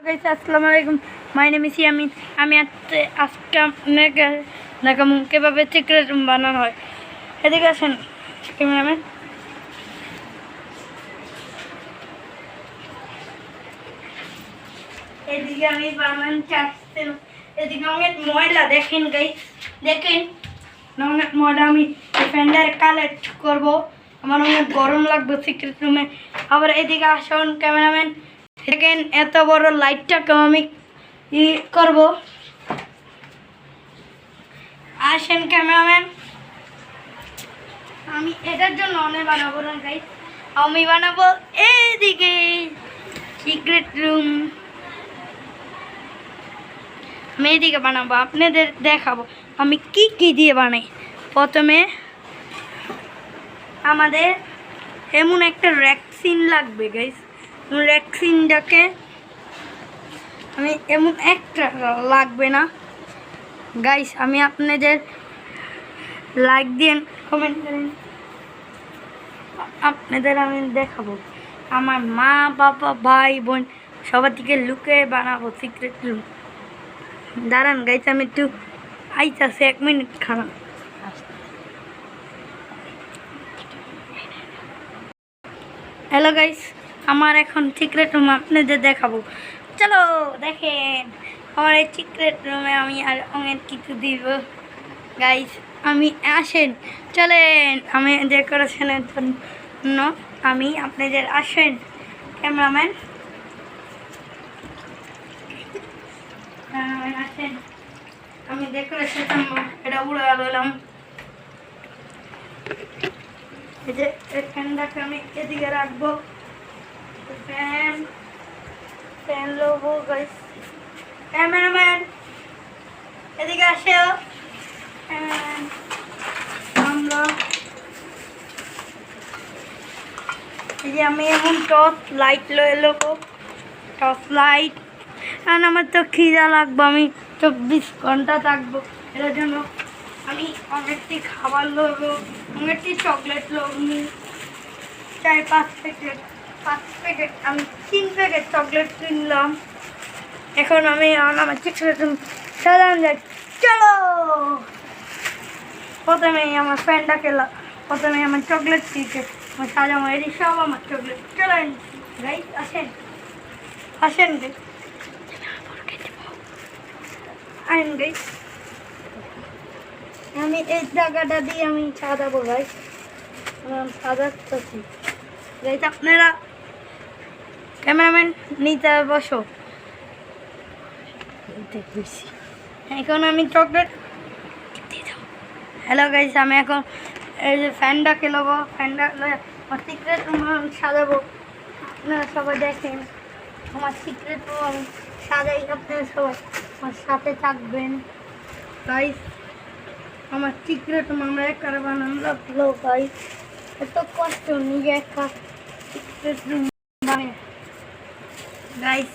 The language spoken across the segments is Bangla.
guys, আসসালামু আলাইকুম। My name is Yamin. আমি আজকে আপনাকে দেখাবো কীভাবে সিক্রেট রুম বানানো হয়। এদিকে আসেন ক্যামেরাম্যান। এদিকে আমি বানাতে আসছিলাম, এদিকে অনেক ময়লা দেখেন গাইস, দেখেন অনেক ময়লা। আমি ফ্যানটার কালেক্ট করবো, আমার অনেক গরম লাগবে সিক্রেট রুমে। আবার এদিকে আসুন ক্যামেরাম্যান, দেখেন এত বড় লাইটটাকে আমি করব। আসেন ক্যামেরাম্যান, আমি এটার জন্য অনেক বানাবো না গাইস, আমি বানাবো এদিকে সিক্রেট রুম। আমি এদিকে বানাবো, আপনাদের দেখাবো আমি কি কি দিয়ে বানাই। প্রথমে আমাদের এমন একটা র্যাকসিন লাগবে গাইস, র্যাকসিনটাকে আমি এমন একটা লাগবে না গাইস, আমি আপনাদের লাইক দিন, কমেন্ট করেন, আপনাদের আমি দেখাবো। আমার মা বাবা ভাই বোন সবার থেকে লুকে বানাবো সিক্রেট রুম। দাঁড়ান গাইস, আমি একটু আইতাছে, 1 মিনিট খারাপ। হ্যালো গাইস, আমার এখন সিক্রেট রুম আপনাদের দেখাবো, চলো দেখেন। আমার এই সিক্রেট রুমে আমি আর অনেক কিছু দিব গাইস, আমি আসেন চলেন, আমি ডেকোরেশনের জন্য আমি আপনাদের আসেন ক্যামেরাম্যান আসেন, আমি ডেকোরেশন এটা উড়ে গেলাম। এই যে ফ্যানটাকে আমি এদিকে রাখবো, ফ্যান লোবো গাইস। ক্যামেরাম্যান এদিকে আসেও, আমরা এই যে আমি এমন টর্চ লাইট লয়ে লোবো, টর্চ লাইট। কারণ আমার তো খিদা লাগবো, আমি 24 ঘন্টা থাকবো, এটার জন্য আমি অনেকটি খাবার লোবো, অনেকটি চকলেট লোবনি, 4-5 প্যাকেট আমি 3 প্যাকেট চকলেট কিনলাম। এখন আমি আমার সিক্রেট রুম সাজানো যাই, চলো। প্রথমে আমার ফ্রেন্ডটাকে প্রথমে আমার চকলেট দিকে আমার সাজাবো, এটি সব আমার চকলেট। চলেন গাইস, আসেন আসেন গাইস, আসেন গাইস। আমি এই জায়গাটা দিয়ে আমি সাজাবো গাইস, সাজাচ্ছি গাইস। আপনারা ক্যামেরাম্যান নিতে বসো, এখন আমি চকলেট। হ্যালো গাইস, আমি এখন এই যে ফ্যানটাকে নেবো, ফ্যানটা আমার সিক্রেট রুম সাজাবো। আপনারা সবাই দেখেন আমার সিক্রেট রুম আমি সাজাই, আপনারা সবাই আমার সাথে থাকবেন গাইস। আমার সিক্রেট রুম আমরা একটা বানানো গাইস, এত কষ্ট নিজে একটা সিক্রেট রুম বানাই গাইস।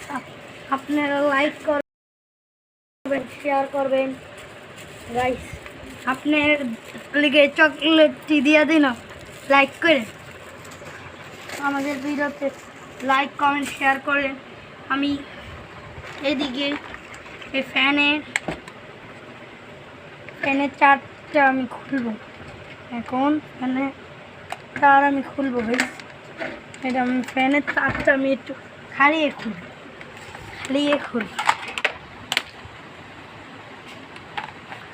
আপনারা লাইক করবেন, শেয়ার করবেন গাইস। আপনার লিগে চকলেটটি দিয়ে দিন, লাইক করে আমাদের ভিডিওতে লাইক কমেন্ট শেয়ার করেন। আমি এদিকে এই ফ্যানের চারটা আমি খুলবো, এখন ফ্যানের তার আমি খুলবো ভাই। এটা আমি ফ্যানের তারটা আমি একটু খালিয়ে খুলবো,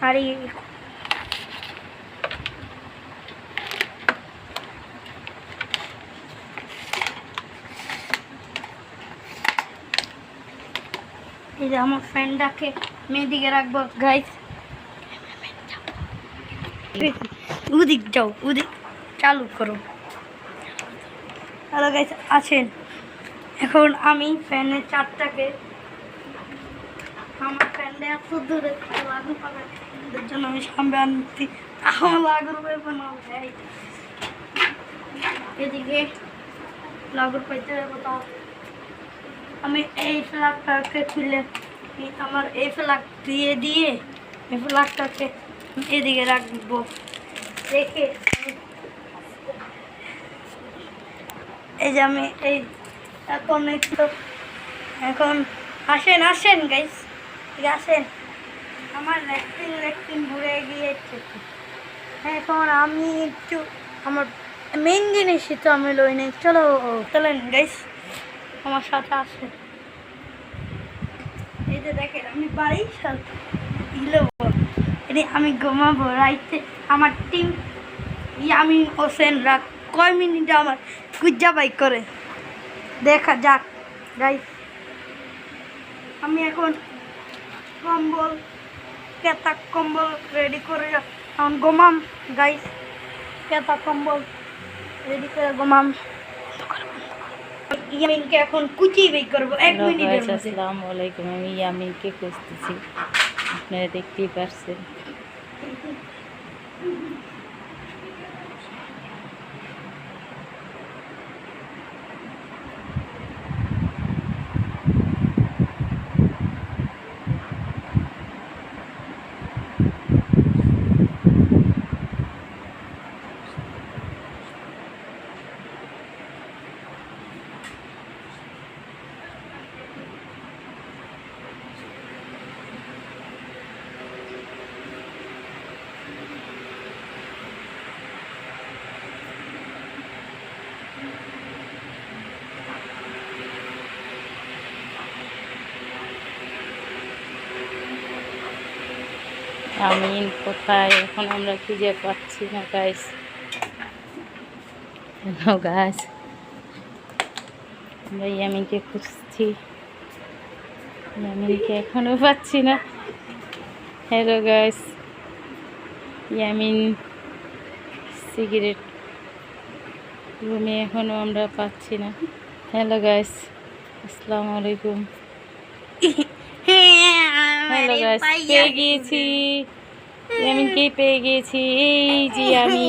হারিয়ে এই যে আমার ফ্যানটাকে আমি এদিকে রাখবো গাইস। ওদিক যাও, ওদিক চালু করো। হ্যালো গাইস, আছেন। এখন আমি ফ্যানের চারটাকে, আমার ফ্যানটা এত দূরে লাগু পাবে এর জন্য আমি সামনে আনছি, আমার লাগুর পাইবো না। এদিকে লাগুর পাইতে হবে, তাও আমি এই ফ্ল্যাগটাকে খুলে আমার এই ফ্ল্যাগ দিয়ে এই ফ্ল্যাগটাকে এদিকে রাখবো, রেখে এই যে আমি এই এখন আসেন আসেন গাইস, আসেন। আমার লেকটিন ঘুরে গিয়েছে। এখন আমি একটু আমার মেইন জিনিসই তো আমি লই নাই। চলো চলেন গাইস, আমার সাথে আসে। এই যে দেখেন আমি বাড়ির সাথে আমি ঘুমাবো রাইতে। আমার টিম ইয়ামিন হোসেনরা কয় মিনিটে আমার গুজ্জা বাইক করে দেখা যাক গাইস। আমি এখন কম্বল কেতা কম্বল রেডি করে এখন ঘুমাম গাইস। কেতা কম্বল রেডি করে ঘুমাম। ইয়ামিনকে এখন কুচি বেক করবো 1 মিনিটের মধ্যে। আসসালামু আলাইকুম, আমি ইয়ামিনকে খুঁজতেছি, আপনারা দেখতেই পারছেন। আমিন কোথায়? এখন আমরা খুঁজে পাচ্ছি না গাইস। হ্যালো গাইস, আমরা ইয়ামিনকে খুঁজছি, ইয়ামিনকে এখনো পাচ্ছি না। হ্যালো গাইস, ইয়ামিন সিগারেট রুমে এখনো আমরা পাচ্ছি না। হ্যালো গাইস, আসসালামু আলাইকুম। হ্যালো গাইস, পেয়ে গিয়েছি, ইয়ামিনকেই পেয়ে গিয়েছি। এই যে আমি